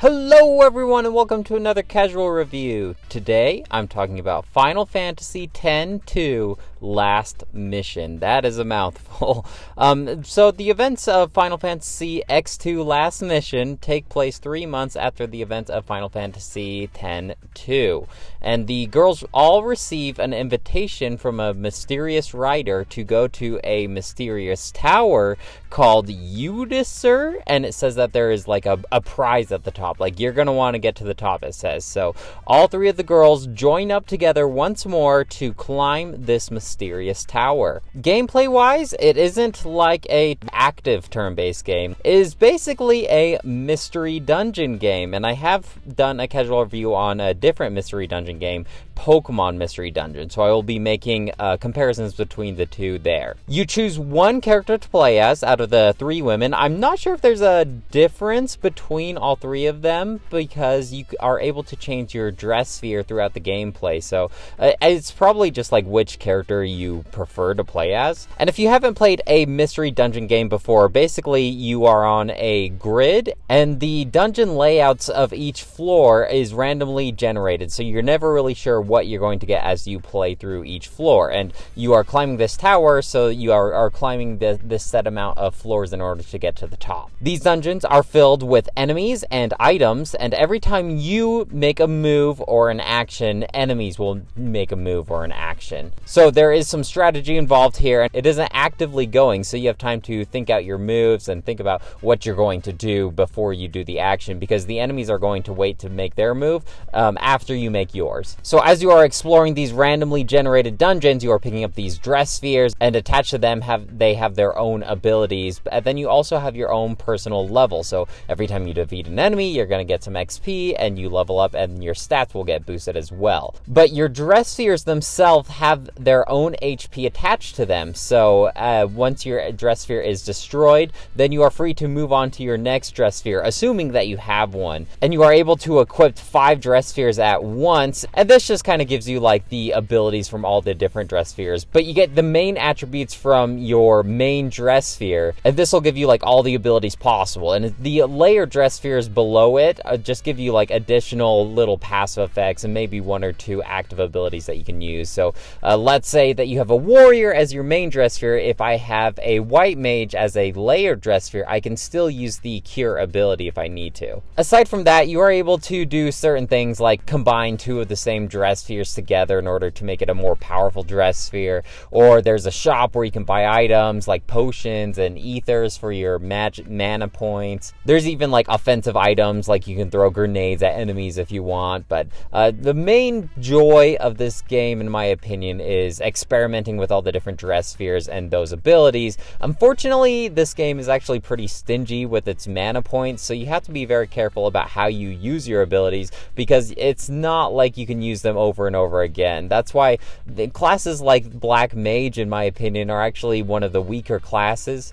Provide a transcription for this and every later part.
Hello everyone and welcome to another casual review. Today I'm talking about Final Fantasy X-2 Last Mission. That is a mouthful. So the events of Final Fantasy X-2 Last Mission take place 3 months after the events of Final Fantasy X-2. And the girls all receive an invitation from a mysterious writer to go to a mysterious tower called Udisur, and it says that there is like a prize at the top. Like, you're going to want to get to the top, it says. So all three of the girls join up together once more to climb this mysterious tower. Gameplay wise, it isn't like a active turn-based game. It is basically a mystery dungeon game, and I have done a casual review on a different mystery dungeon game, Pokemon Mystery Dungeon, so I will be making comparisons between the two there. You choose one character to play as out of the three women. I'm not sure if there's a difference between all three of them, because you are able to change your dress sphere throughout the gameplay, so it's probably just like which character you prefer to play as. And if you haven't played a mystery dungeon game before, basically you are on a grid, and the dungeon layouts of each floor is randomly generated, so you're never really sure what you're going to get as you play through each floor. And you are climbing this tower, so you are climbing this set amount of floors in order to get to the top. These dungeons are filled with enemies and items, and every time you make a move or an action, enemies will make a move or an action. So there is some strategy involved here, and it isn't actively going, so you have time to think out your moves and think about what you're going to do before you do the action, because the enemies are going to wait to make their move after you make yours. So as you are exploring these randomly generated dungeons, you are picking up these dress spheres, and attached to them they have their own abilities, and then you also have your own personal level. So every time you defeat an enemy, you're going to get some XP, and you level up, and your stats will get boosted as well. But your dress spheres themselves have their own HP attached to them, so once your dress sphere is destroyed, then you are free to move on to your next dress sphere, assuming that you have one. And you are able to equip 5 dress spheres at once, and this just kind of gives you like the abilities from all the different dress spheres, but you get the main attributes from your main dress sphere, and this will give you like all the abilities possible. And the layer dress spheres below it just give you like additional little passive effects and maybe 1 or 2 active abilities that you can use. So let's say that you have a warrior as your main dress sphere. If I have a white mage as a layered dress sphere, I can still use the cure ability if I need to. Aside from that, you are able to do certain things like combine 2 of the same dress spheres together in order to make it a more powerful dress sphere, or there's a shop where you can buy items like potions and ethers for your magic mana points. There's even like offensive items, like you can throw grenades at enemies if you want. But the main joy of this game, in my opinion, is experimenting with all the different dress spheres and those abilities. Unfortunately, this game is actually pretty stingy with its mana points, so you have to be very careful about how you use your abilities, because it's not like you can use them over and over again. That's why the classes like Black Mage, in my opinion, are actually one of the weaker classes,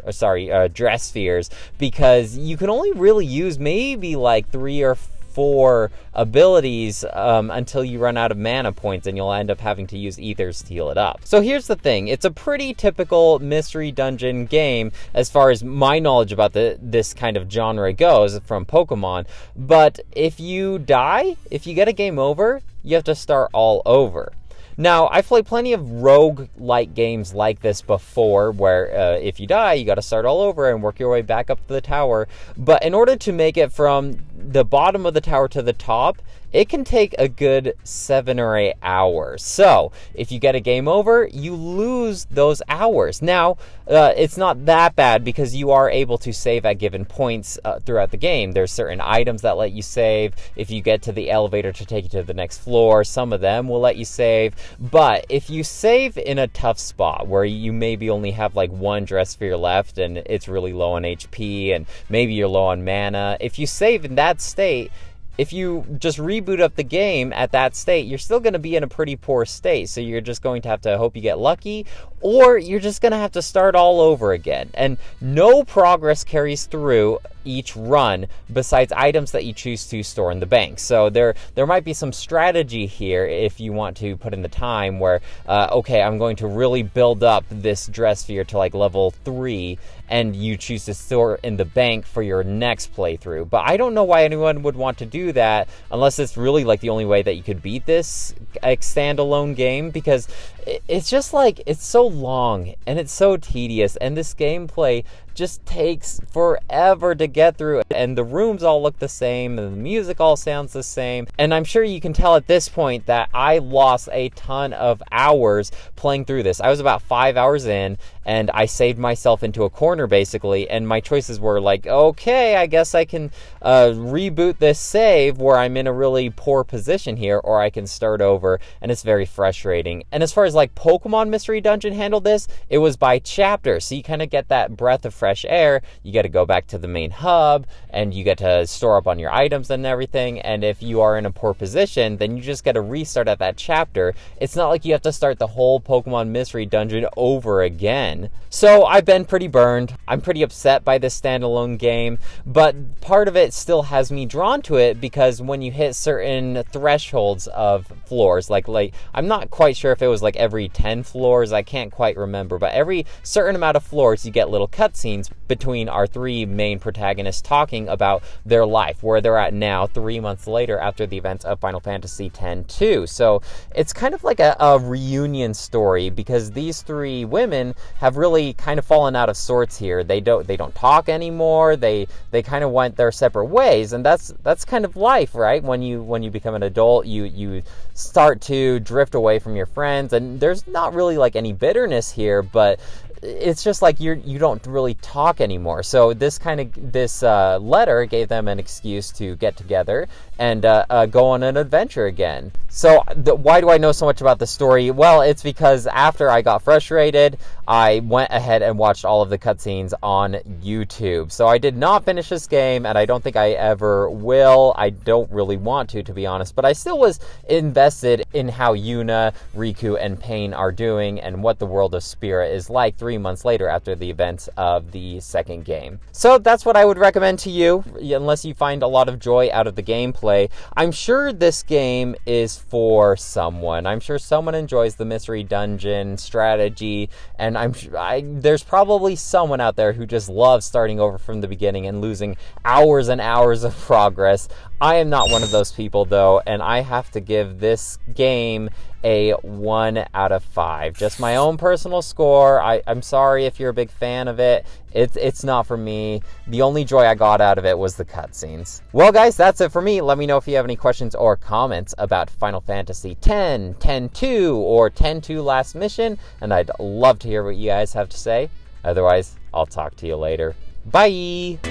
dress spheres, because you can only really use maybe like 3 or 4 abilities until you run out of mana points, and you'll end up having to use ethers to heal it up. So here's the thing, it's a pretty typical mystery dungeon game as far as my knowledge about this kind of genre goes from Pokemon, but if you die, if you get a game over, you have to start all over. Now, I've played plenty of rogue-like games like this before, where if you die, you got to start all over and work your way back up to the tower. But in order to make it from the bottom of the tower to the top, it can take a good 7 or 8 hours. So, if you get a game over, you lose those hours. Now, it's not that bad, because you are able to save at given points throughout the game. There's certain items that let you save. If you get to the elevator to take you to the next floor, some of them will let you save. But if you save in a tough spot where you maybe only have like 1 dress sphere left and it's really low on HP and maybe you're low on mana, if you save in that state, if you just reboot up the game at that state, you're still going to be in a pretty poor state. So you're just going to have to hope you get lucky, or you're just going to have to start all over again. And no progress carries through each run besides items that you choose to store in the bank. So there might be some strategy here if you want to put in the time where, okay, I'm going to really build up this dress sphere to like level 3, and you choose to store in the bank for your next playthrough. But I don't know why anyone would want to do that unless it's really like the only way that you could beat this standalone game, because it's just like, it's so long and it's so tedious, and this gameplay just takes forever to get through, and the rooms all look the same and the music all sounds the same. And I'm sure you can tell at this point that I lost a ton of hours playing through this. I was about 5 hours in, and I saved myself into a corner basically, and my choices were like, okay, I guess I can reboot this save where I'm in a really poor position here, or I can start over, and it's very frustrating. And as far as like Pokemon Mystery Dungeon handled this, it was by chapter, so you kind of get that breath of fresh air. You get to go back to the main hub, and you get to store up on your items and everything, and if you are in a poor position, then you just get to restart at that chapter. It's not like you have to start the whole Pokemon Mystery Dungeon over again. So I've been pretty burned. I'm pretty upset by this standalone game, but part of it still has me drawn to it, because when you hit certain thresholds of floors, like I'm not quite sure if it was like every 10 floors, I can't quite remember, but every certain amount of floors you get little cutscenes between our 3 main protagonists talking about their life, where they're at now 3 months later after the events of Final Fantasy X-2. So it's kind of like a reunion story, because these 3 women have really kind of fallen out of sorts here. They don't talk anymore. They kind of went their separate ways, and that's kind of life, right? When you become an adult, you start to drift away from your friends, and there's not really like any bitterness here, but it's just like you don't really talk anymore. So this letter gave them an excuse to get together and go on an adventure again. So why do I know so much about the story? Well, it's because after I got frustrated, I went ahead and watched all of the cutscenes on YouTube. So I did not finish this game, and I don't think I ever will. I don't really want to be honest, but I still was invested in how Yuna, Riku, and Pain are doing, and what the world of Spirit is like 3 months later after the events of the second game. So that's what I would recommend to you, unless you find a lot of joy out of the gameplay. I'm sure this game is for someone. I'm sure someone enjoys the Mystery Dungeon strategy, and there's probably someone out there who just loves starting over from the beginning and losing hours and hours of progress. I am not one of those people though, and I have to give this game a 1 out of 5. Just my own personal score. I'm sorry if you're a big fan of it. It's not for me. The only joy I got out of it was the cutscenes. Well, guys, that's it for me. Let me know if you have any questions or comments about Final Fantasy X, X-2, or X-2 Last Mission, and I'd love to hear what you guys have to say. Otherwise, I'll talk to you later. Bye!